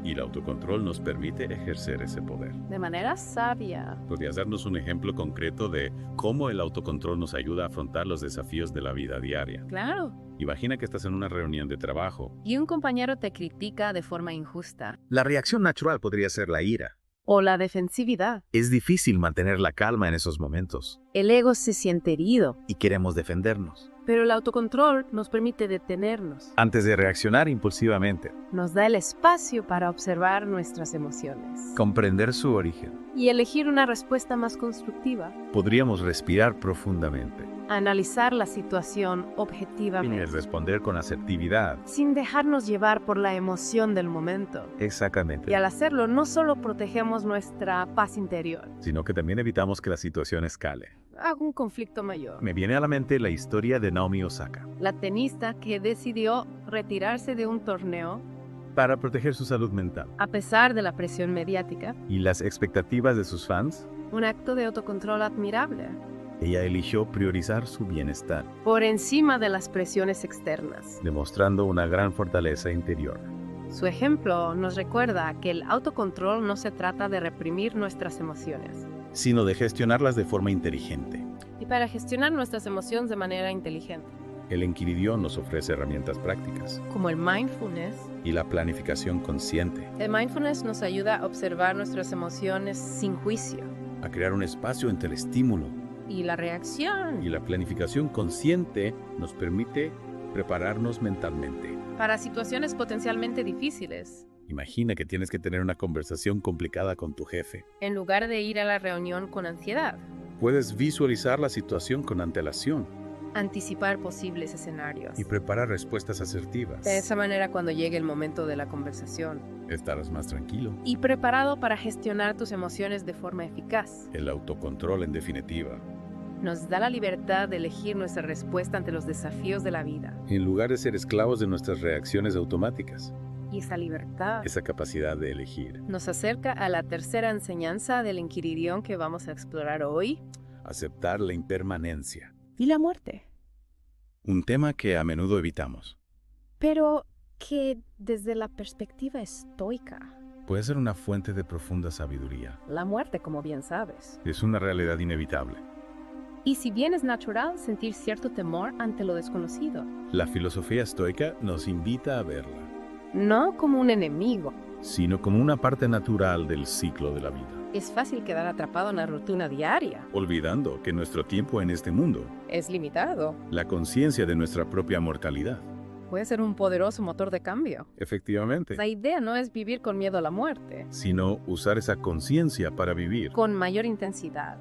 Y el autocontrol nos permite ejercer ese poder. De manera sabia. ¿Podrías darnos un ejemplo concreto de cómo el autocontrol nos ayuda a afrontar los desafíos de la vida diaria? Claro. Imagina que estás en una reunión de trabajo. Y un compañero te critica de forma injusta. La reacción natural podría ser la ira. O la defensividad. Es difícil mantener la calma en esos momentos El ego se siente herido. y queremos defendernos. Pero el autocontrol nos permite detenernos. Antes de reaccionar impulsivamente, Nos da el espacio para observar nuestras emociones. comprender su origen. Y elegir una respuesta más constructiva. Podríamos respirar profundamente Analizar la situación y objetivamente. responder con asertividad. Sin dejarnos llevar por la emoción del momento. Exactamente. Y al hacerlo no solo protegemos nuestra paz interior, Sino que también evitamos que la situación escale. hago un conflicto mayor. Me viene a la mente la historia de Naomi Osaka. La tenista que decidió retirarse de un torneo Para proteger su salud mental a pesar de la presión mediática, y las expectativas de sus fans, un acto de autocontrol admirable, ella eligió priorizar su bienestar, por encima de las presiones externas. demostrando una gran fortaleza interior. Su ejemplo nos recuerda que el autocontrol no se trata de reprimir nuestras emociones. Sino de gestionarlas de forma inteligente. Y para gestionar nuestras emociones de manera inteligente, El Enquiridión nos ofrece herramientas prácticas como el mindfulness. y la planificación consciente, El mindfulness nos ayuda a observar nuestras emociones sin juicio. a crear un espacio entre el estímulo Y la reacción. y la planificación consciente nos permite prepararnos mentalmente. Para situaciones potencialmente difíciles, Imagina que tienes que tener una conversación complicada con tu jefe. en lugar de ir a la reunión con ansiedad. Puedes visualizar la situación con antelación Anticipar posibles escenarios. Y prepara respuestas asertivas. De esa manera, cuando llegue el momento de la conversación. Estarás más tranquilo. Y preparado para gestionar tus emociones de forma eficaz. El autocontrol, en definitiva. Nos da la libertad de elegir nuestra respuesta ante los desafíos de la vida. En lugar de ser esclavos de nuestras reacciones automáticas. Y esa libertad Esa capacidad de elegir. nos acerca a la tercera enseñanza del Inquiridión que vamos a explorar hoy. Aceptar la impermanencia. Y la muerte. Un tema que a menudo evitamos. Pero que desde la perspectiva estoica, Puede ser una fuente de profunda sabiduría. la muerte, como bien sabes. Es una realidad inevitable. Y si bien es natural sentir cierto temor ante lo desconocido, La filosofía estoica nos invita a verla, no como un enemigo. sino como una parte natural del ciclo de la vida, Es fácil quedar atrapado en la rutina diaria. olvidando que nuestro tiempo en este mundo, Es limitado. la conciencia de nuestra propia mortalidad. Puede ser un poderoso motor de cambio. Efectivamente, La idea no es vivir con miedo a la muerte, sino usar esa conciencia para vivir. con mayor intensidad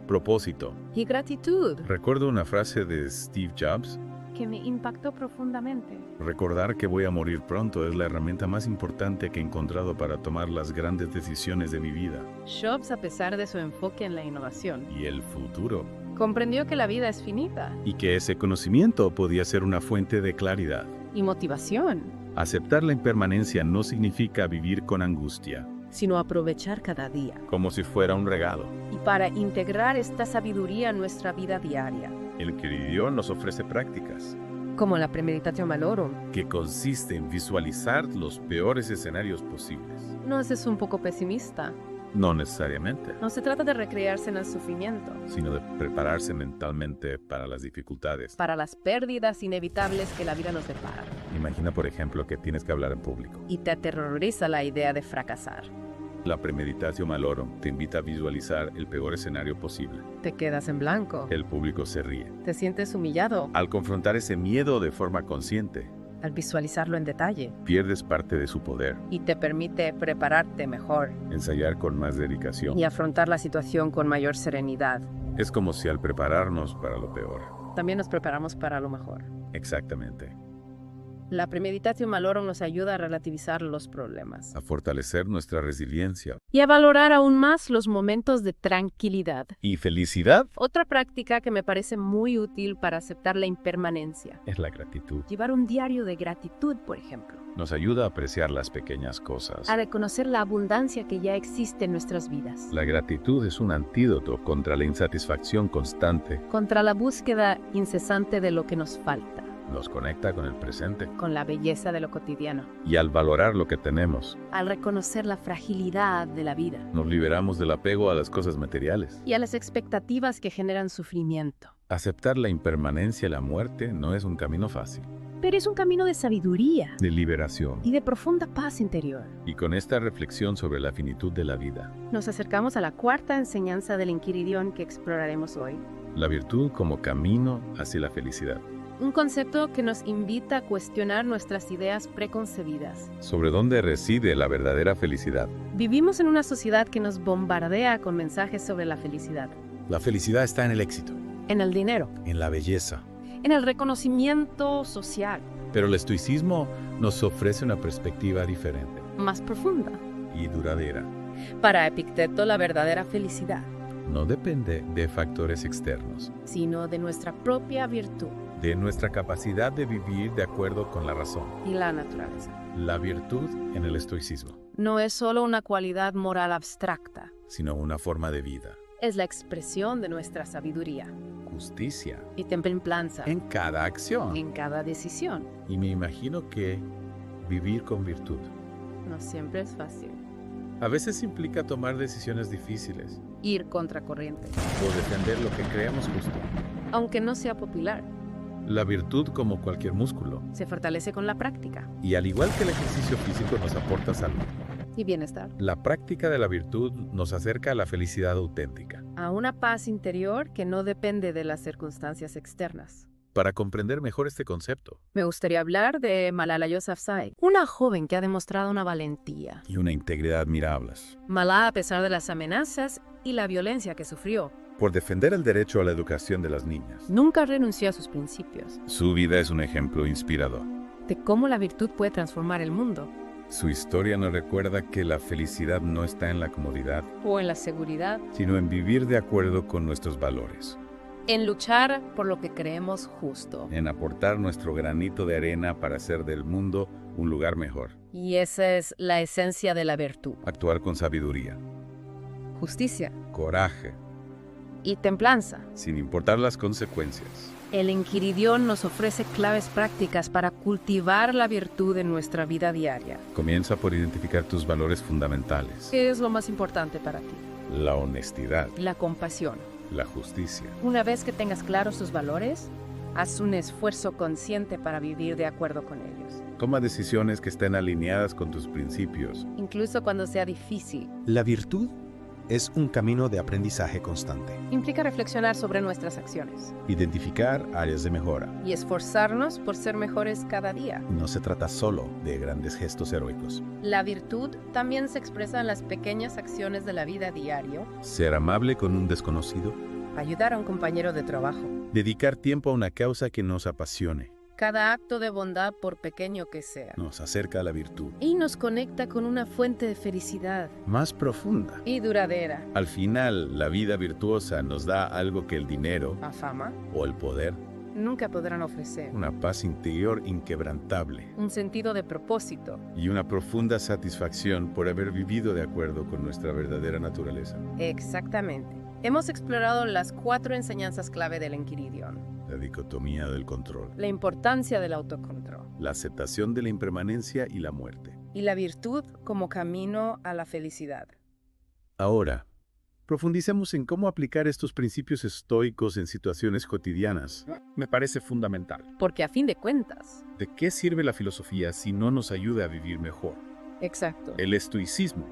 Propósito. y gratitud, Recuerdo una frase de Steve Jobs: que me impactó profundamente. recordar que voy a morir pronto es la herramienta más importante que he encontrado para tomar las grandes decisiones de mi vida. Jobs, a pesar de su enfoque en la innovación, Y el futuro. comprendió que la vida es finita Y que ese conocimiento podía ser una fuente de claridad. y motivación, Aceptar la impermanencia no significa vivir con angustia, sino aprovechar cada día. como si fuera un regalo. Y para integrar esta sabiduría en nuestra vida diaria, El Inquiridión nos ofrece prácticas, como la premeditación malorum, que consiste en visualizar los peores escenarios posibles. ¿no es un poco pesimista? No necesariamente, No se trata de recrearse en el sufrimiento, sino de prepararse mentalmente para las dificultades. para las pérdidas inevitables que la vida nos depara. Imagina, por ejemplo, que tienes que hablar en público. Y te aterroriza la idea de fracasar. La premeditación malorum te invita a visualizar el peor escenario posible. Te quedas en blanco. El público se ríe. Te sientes humillado Al confrontar ese miedo de forma consciente, al visualizarlo en detalle. pierdes parte de su poder. Y te permite prepararte mejor Ensayar con más dedicación. y afrontar la situación con mayor serenidad. Es como si al prepararnos para lo peor. También nos preparamos para lo mejor. Exactamente. La premeditación malorum nos ayuda a relativizar los problemas A fortalecer nuestra resiliencia. y a valorar aún más los momentos de tranquilidad. ¿Y felicidad? Otra práctica que me parece muy útil para aceptar la impermanencia. Es la gratitud. Llevar un diario de gratitud, por ejemplo. Nos ayuda a apreciar las pequeñas cosas. A reconocer la abundancia que ya existe en nuestras vidas. La gratitud es un antídoto contra la insatisfacción constante. Contra la búsqueda incesante de lo que nos falta. Nos conecta con el presente. Con la belleza de lo cotidiano. Y al valorar lo que tenemos, Al reconocer la fragilidad de la vida. nos liberamos del apego a las cosas materiales. Y a las expectativas que generan sufrimiento. Aceptar la impermanencia y la muerte no es un camino fácil. Pero es un camino de sabiduría De liberación. y de profunda paz interior. Y con esta reflexión sobre la finitud de la vida, Nos acercamos a la cuarta enseñanza del Inquiridión que exploraremos hoy. la virtud como camino hacia la felicidad. Un concepto que nos invita a cuestionar nuestras ideas preconcebidas. Sobre dónde reside la verdadera felicidad. Vivimos en una sociedad que nos bombardea con mensajes sobre la felicidad, La felicidad está en el éxito, en el dinero, en la belleza. en el reconocimiento social, Pero el estoicismo nos ofrece una perspectiva diferente más profunda. y duradera. Para Epicteto, la verdadera felicidad, No depende de factores externos, sino de nuestra propia virtud de nuestra capacidad de vivir de acuerdo con la razón. y la naturaleza. La virtud en el estoicismo, No es solo una cualidad moral abstracta, sino una forma de vida. es la expresión de nuestra sabiduría Justicia y templanza en cada acción. en cada decisión. Y me imagino que vivir con virtud No siempre es fácil. a veces implica tomar decisiones difíciles Ir contracorriente, o defender lo que creemos justo. aunque no sea popular, La virtud, como cualquier músculo, se fortalece con la práctica y al igual que el ejercicio físico nos aporta salud, y bienestar, la práctica de la virtud nos acerca a la felicidad auténtica. a una paz interior que no depende de las circunstancias externas. Para comprender mejor este concepto Me gustaría hablar de Malala Yousafzai, una joven que ha demostrado una valentía. y una integridad admirables, Malala, a pesar de las amenazas y la violencia que sufrió, por defender el derecho a la educación de las niñas. Nunca renunció a sus principios, Su vida es un ejemplo inspirador. de cómo la virtud puede transformar el mundo, Su historia nos recuerda que la felicidad no está en la comodidad, o en la seguridad, sino en vivir de acuerdo con nuestros valores, en luchar por lo que creemos justo. en aportar nuestro granito de arena para hacer del mundo un lugar mejor, Y esa es la esencia de la virtud. actuar con sabiduría, Justicia coraje, y templanza. sin importar las consecuencias. El Enquiridión nos ofrece claves prácticas para cultivar la virtud en nuestra vida diaria. Comienza por identificar tus valores fundamentales, ¿Qué es lo más importante para ti? la honestidad, La compasión. la justicia. Una vez que tengas claros tus valores, haz un esfuerzo consciente para vivir de acuerdo con ellos, Toma decisiones que estén alineadas con tus principios. incluso cuando sea difícil. La virtud es un camino de aprendizaje constante. Implica reflexionar sobre nuestras acciones Identificar áreas de mejora. y esforzarnos por ser mejores cada día. No se trata solo de grandes gestos heroicos. La virtud también se expresa en las pequeñas acciones de la vida diario. Ser amable con un desconocido. Ayudar a un compañero de trabajo. Dedicar tiempo a una causa que nos apasione. Cada acto de bondad, por pequeño que sea, Nos acerca a la virtud. y nos conecta con una fuente de felicidad Más profunda. y duradera. Al final, la vida virtuosa nos da algo que el dinero La fama o el poder, nunca podrán ofrecer. una paz interior inquebrantable Un sentido de propósito. y una profunda satisfacción por haber vivido de acuerdo con nuestra verdadera naturaleza. Exactamente. Hemos explorado las 4 enseñanzas clave del Enquiridión. La dicotomía del control, La importancia del autocontrol la aceptación de la impermanencia y la muerte. y la virtud como camino a la felicidad. Ahora, profundicemos en cómo aplicar estos principios estoicos en situaciones cotidianas. Me parece fundamental. Porque a fin de cuentas, ¿De qué sirve la filosofía si no nos ayuda a vivir mejor? exacto, El estoicismo,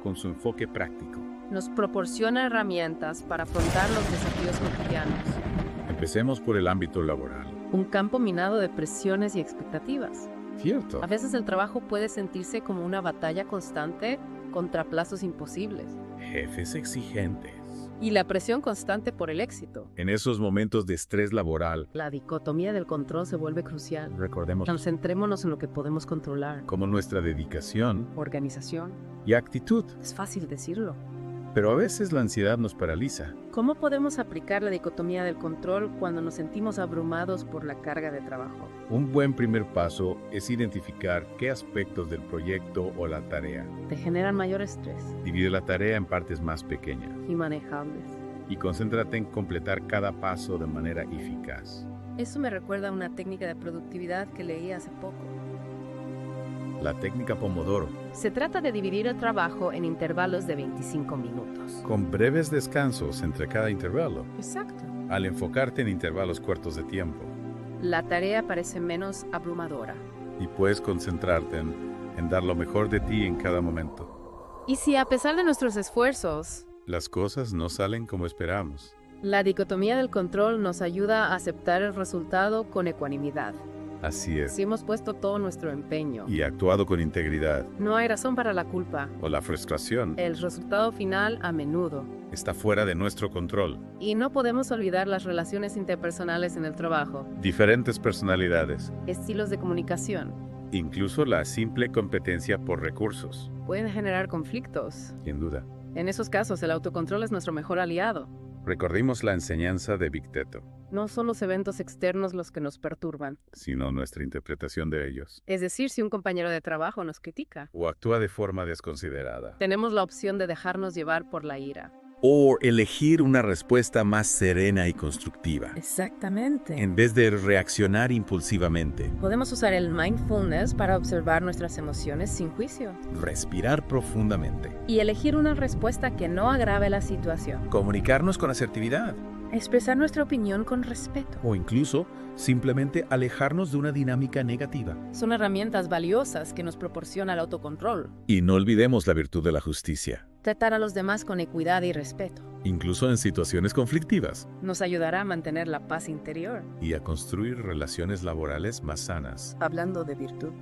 con su enfoque práctico. nos proporciona herramientas para afrontar los desafíos cotidianos. Empecemos por el ámbito laboral. Un campo minado de presiones y expectativas. Cierto. A veces el trabajo puede sentirse como una batalla constante contra plazos imposibles. Jefes exigentes. Y la presión constante por el éxito. En esos momentos de estrés laboral, La dicotomía del control se vuelve crucial. recordemos Concentrémonos en lo que podemos controlar. cómo nuestra dedicación Organización. y actitud, Es fácil decirlo. pero a veces la ansiedad nos paraliza. ¿Cómo podemos aplicar la dicotomía del control cuando nos sentimos abrumados por la carga de trabajo? Un buen primer paso es identificar qué aspectos del proyecto o la tarea. Te generan mayor estrés Divide la tarea en partes más pequeñas y manejables. y concéntrate en completar cada paso de manera eficaz. Eso me recuerda a una técnica de productividad que leí hace poco. La técnica Pomodoro, Se trata de dividir el trabajo en intervalos de 25 minutos. con breves descansos entre cada intervalo. Exacto. Al enfocarte en intervalos cortos de tiempo, La tarea parece menos abrumadora. y puedes concentrarte en dar lo mejor de ti en cada momento. Y si a pesar de nuestros esfuerzos, Las cosas no salen como esperamos. la dicotomía del control nos ayuda a aceptar el resultado con ecuanimidad. Así es. Si hemos puesto todo nuestro empeño, Y actuado con integridad no hay razón para la culpa. o la frustración El resultado final a menudo. está fuera de nuestro control. Y no podemos olvidar las relaciones interpersonales en el trabajo, Diferentes personalidades, estilos de comunicación. incluso la simple competencia por recursos, Pueden generar conflictos. sin duda. En esos casos, el autocontrol es nuestro mejor aliado. Recordemos la enseñanza de Epicteto, No son los eventos externos los que nos perturban. sino nuestra interpretación de ellos. Es decir, si un compañero de trabajo nos critica, O actúa de forma desconsiderada. tenemos la opción de dejarnos llevar por la ira. O elegir una respuesta más serena y constructiva, Exactamente. en vez de reaccionar impulsivamente. Podemos usar el mindfulness para observar nuestras emociones sin juicio Respirar profundamente. y elegir una respuesta que no agrave la situación. Comunicarnos con asertividad. Expresar nuestra opinión con respeto. O incluso simplemente alejarnos de una dinámica negativa. Son herramientas valiosas que nos proporciona el autocontrol. Y no olvidemos la virtud de la justicia, Tratar a los demás con equidad y respeto incluso en situaciones conflictivas, nos ayudará a mantener la paz interior. Y a construir relaciones laborales más sanas. Hablando de virtud.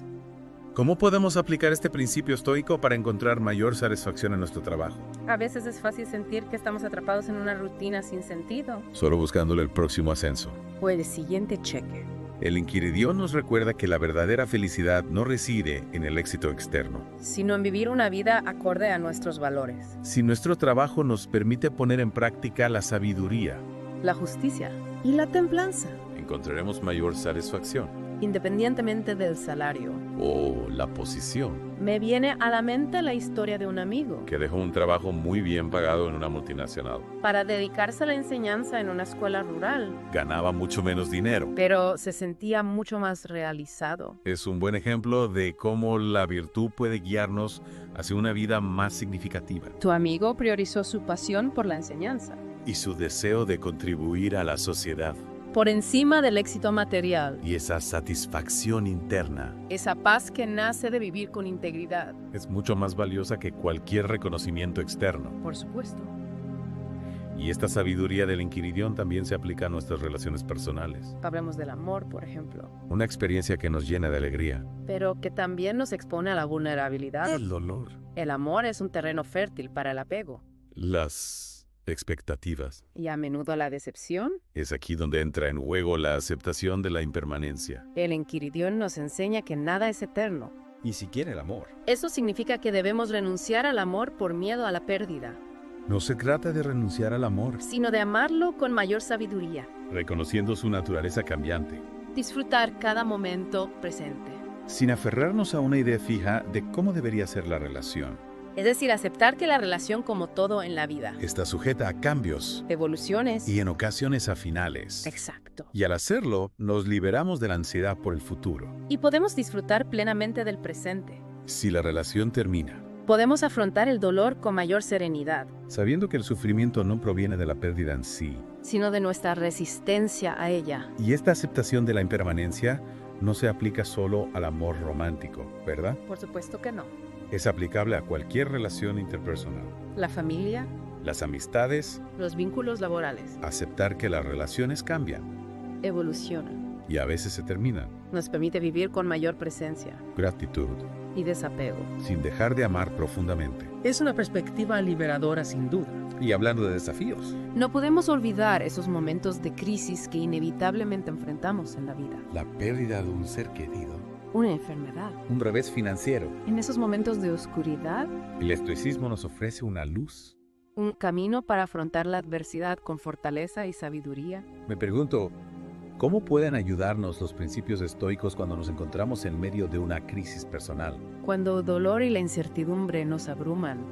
¿Cómo podemos aplicar este principio estoico para encontrar mayor satisfacción en nuestro trabajo? A veces es fácil sentir que estamos atrapados en una rutina sin sentido. Solo buscándole el próximo ascenso. O el siguiente cheque. El Inquiridión nos recuerda que la verdadera felicidad no reside en el éxito externo. Sino en vivir una vida acorde a nuestros valores. Si nuestro trabajo nos permite poner en práctica la sabiduría, La justicia y la templanza. encontraremos mayor satisfacción. Independientemente del salario. O la posición, Me viene a la mente la historia de un amigo. que dejó un trabajo muy bien pagado en una multinacional. Para dedicarse a la enseñanza en una escuela rural. Ganaba mucho menos dinero. Pero se sentía mucho más realizado. Es un buen ejemplo de cómo la virtud puede guiarnos hacia una vida más significativa. Tu amigo priorizó su pasión por la enseñanza. Y su deseo de contribuir a la sociedad. Por encima del éxito material. Y esa satisfacción interna Esa paz que nace de vivir con integridad. es mucho más valiosa que cualquier reconocimiento externo. Por supuesto. Y esta sabiduría del Inquiridión también se aplica a nuestras relaciones personales. Hablemos del amor, por ejemplo. Una experiencia que nos llena de alegría. Pero que también nos expone a la vulnerabilidad. El dolor. El amor es un terreno fértil para el apego. Las expectativas. Y a menudo la decepción. Es aquí donde entra en juego la aceptación de la impermanencia. El Inquiridión nos enseña que nada es eterno. Ni siquiera el amor. Eso significa que debemos renunciar al amor por miedo a la pérdida, No se trata de renunciar al amor, sino de amarlo con mayor sabiduría. reconociendo su naturaleza cambiante. Disfrutar cada momento presente. Sin aferrarnos a una idea fija de cómo debería ser la relación. Es decir, aceptar que la relación, como todo en la vida, Está sujeta a cambios evoluciones. y en ocasiones a finales. Exacto. Y al hacerlo, nos liberamos de la ansiedad por el futuro. Y podemos disfrutar plenamente del presente. Si la relación termina, Podemos afrontar el dolor con mayor serenidad, sabiendo que el sufrimiento no proviene de la pérdida en sí, sino de nuestra resistencia a ella. y esta aceptación de la impermanencia no se aplica solo al amor romántico, ¿verdad? Por supuesto que no. Es aplicable a cualquier relación interpersonal. La familia, Las amistades, los vínculos laborales, aceptar que las relaciones cambian evolucionan. y a veces se terminan. Nos permite vivir con mayor presencia Gratitud, y desapego. sin dejar de amar profundamente. Es una perspectiva liberadora sin duda. Y hablando de desafíos, No podemos olvidar esos momentos de crisis que inevitablemente enfrentamos en la vida. la pérdida de un ser querido, Una enfermedad. un revés financiero. En esos momentos de oscuridad, El estoicismo nos ofrece una luz. un camino para afrontar la adversidad con fortaleza y sabiduría. Me pregunto, ¿cómo pueden ayudarnos los principios estoicos cuando nos encontramos en medio de una crisis personal? Cuando el dolor y la incertidumbre nos abruman.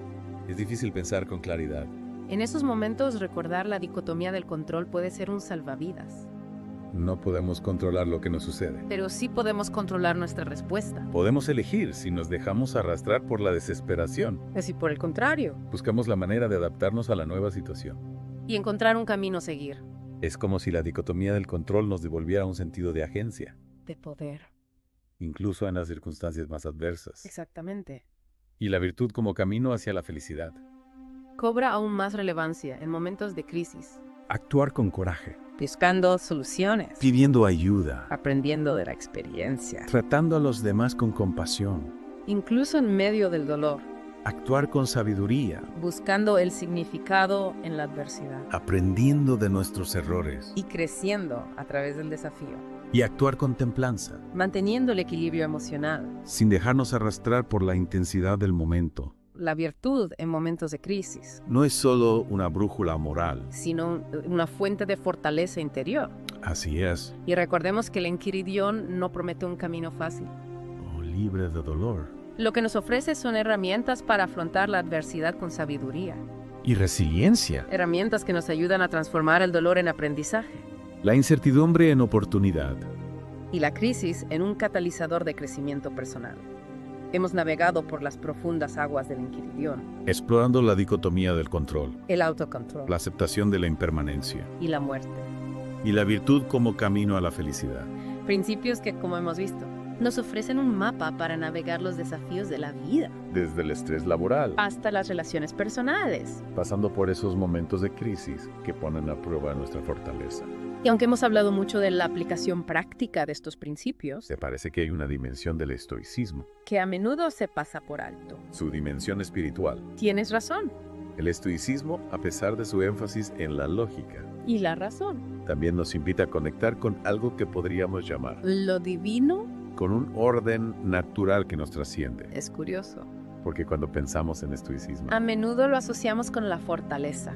Es difícil pensar con claridad. En esos momentos, recordar la dicotomía del control puede ser un salvavidas. No podemos controlar lo que nos sucede. Pero sí podemos controlar nuestra respuesta. Podemos elegir si nos dejamos arrastrar por la desesperación. Así por el contrario. Buscamos la manera de adaptarnos a la nueva situación. Y encontrar un camino a seguir. Es como si la dicotomía del control nos devolviera un sentido de agencia, De poder. incluso en las circunstancias más adversas. Exactamente. Y la virtud como camino hacia la felicidad. Cobra aún más relevancia en momentos de crisis. Actuar con coraje. Buscando soluciones. Pidiendo ayuda. Aprendiendo de la experiencia. Tratando a los demás con compasión. Incluso en medio del dolor. Actuar con sabiduría. Buscando el significado en la adversidad. Aprendiendo de nuestros errores. Y creciendo a través del desafío. Y actuar con templanza. Manteniendo el equilibrio emocional. Sin dejarnos arrastrar por la intensidad del momento. La virtud en momentos de crisis. No es solo una brújula moral. Sino una fuente de fortaleza interior. Así es. Y recordemos que el Enquiridión no promete un camino fácil. O libre de dolor. Lo que nos ofrece son herramientas para afrontar la adversidad con sabiduría. Y resiliencia. Herramientas que nos ayudan a transformar el dolor en aprendizaje. La incertidumbre en oportunidad. Y la crisis en un catalizador de crecimiento personal. Hemos navegado por las profundas aguas del Enquiridión. Explorando la dicotomía del control. El autocontrol. La aceptación de la impermanencia. Y la muerte. Y la virtud como camino a la felicidad. Principios que, como hemos visto, nos ofrecen un mapa para navegar los desafíos de la vida. Desde el estrés laboral. Hasta las relaciones personales. Pasando por esos momentos de crisis que ponen a prueba nuestra fortaleza. Y aunque hemos hablado mucho de la aplicación práctica de estos principios, ¿Te parece que hay una dimensión del estoicismo? que a menudo se pasa por alto? Su dimensión espiritual. Tienes razón. El estoicismo, a pesar de su énfasis en la lógica, Y la razón. también nos invita a conectar con algo que podríamos llamar, Lo divino con un orden natural que nos trasciende. es curioso. Porque cuando pensamos en estoicismo, A menudo lo asociamos con la fortaleza,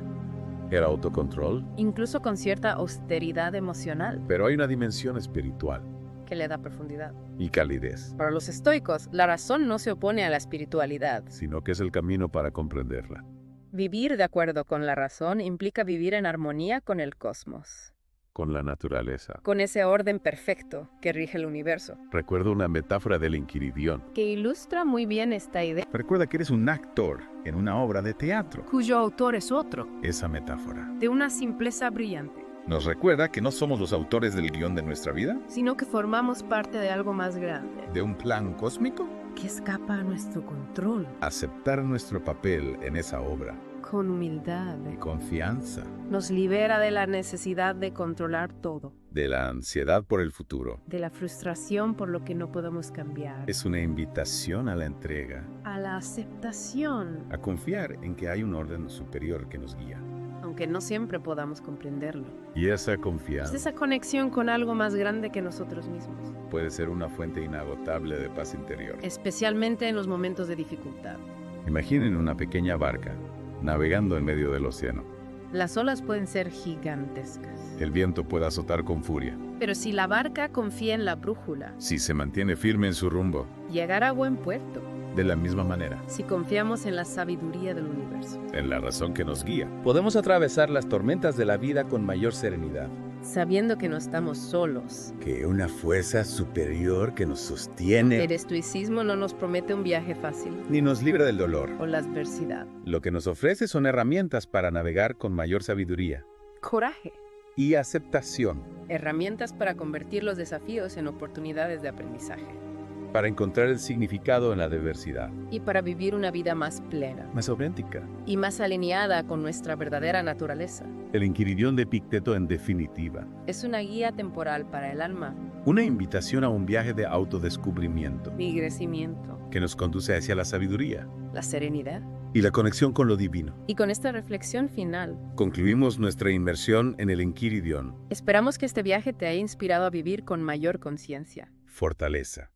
era autocontrol, incluso con cierta austeridad emocional pero hay una dimensión espiritual que le da profundidad. y calidez, Para los estoicos, la razón no se opone a la espiritualidad. sino que es el camino para comprenderla. Vivir de acuerdo con la razón implica vivir en armonía con el cosmos, Con la naturaleza. con ese orden perfecto que rige el universo, Recuerdo una metáfora del Inquiridión. que ilustra muy bien esta idea, Recuerda que eres un actor en una obra de teatro. cuyo autor es otro, Esa metáfora de una simpleza brillante, nos recuerda que no somos los autores del guión de nuestra vida, sino que formamos parte de algo más grande, de un plan cósmico. que escapa a nuestro control, Aceptar nuestro papel en esa obra. con humildad. Y confianza. Nos libera de la necesidad de controlar todo, De la ansiedad por el futuro. de la frustración por lo que no podemos cambiar, Es una invitación a la entrega, a la aceptación, a confiar en que hay un orden superior que nos guía. aunque no siempre podamos comprenderlo. Y esa Es confianza esa conexión con algo más grande que nosotros mismos, puede ser una fuente inagotable de paz interior. especialmente en los momentos de dificultad. Imaginen una pequeña barca navegando en medio del océano. Las olas pueden ser gigantescas, El viento puede azotar con furia. pero si la barca confía en la brújula, Si se mantiene firme en su rumbo, llegará a buen puerto. de la misma manera, Si confiamos en la sabiduría del universo, en la razón que nos guía. Podemos atravesar las tormentas de la vida con mayor serenidad. sabiendo que no estamos solos. Que una fuerza superior que nos sostiene El estoicismo no nos promete un viaje fácil Ni nos libra del dolor. o la adversidad. Lo que nos ofrece son herramientas para navegar con mayor sabiduría Coraje, y aceptación, herramientas para convertir los desafíos en oportunidades de aprendizaje para encontrar el significado en la diversidad. y para vivir una vida más plena Más auténtica. y más alineada con nuestra verdadera naturaleza. El Inquiridión de Epicteto, en definitiva, Es una guía temporal para el alma, una invitación a un viaje de autodescubrimiento mi crecimiento, que nos conduce hacia la sabiduría la serenidad. y la conexión con lo divino. Y con esta reflexión final, Concluimos nuestra inmersión en el Inquiridión. esperamos que este viaje te haya inspirado a vivir con mayor conciencia Fortaleza.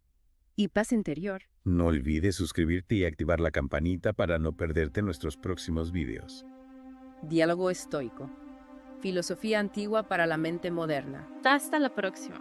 y paz interior. No olvides suscribirte y activar la campanita para no perderte nuestros próximos videos. Diálogo estoico. Filosofía antigua para la mente moderna. Hasta la próxima.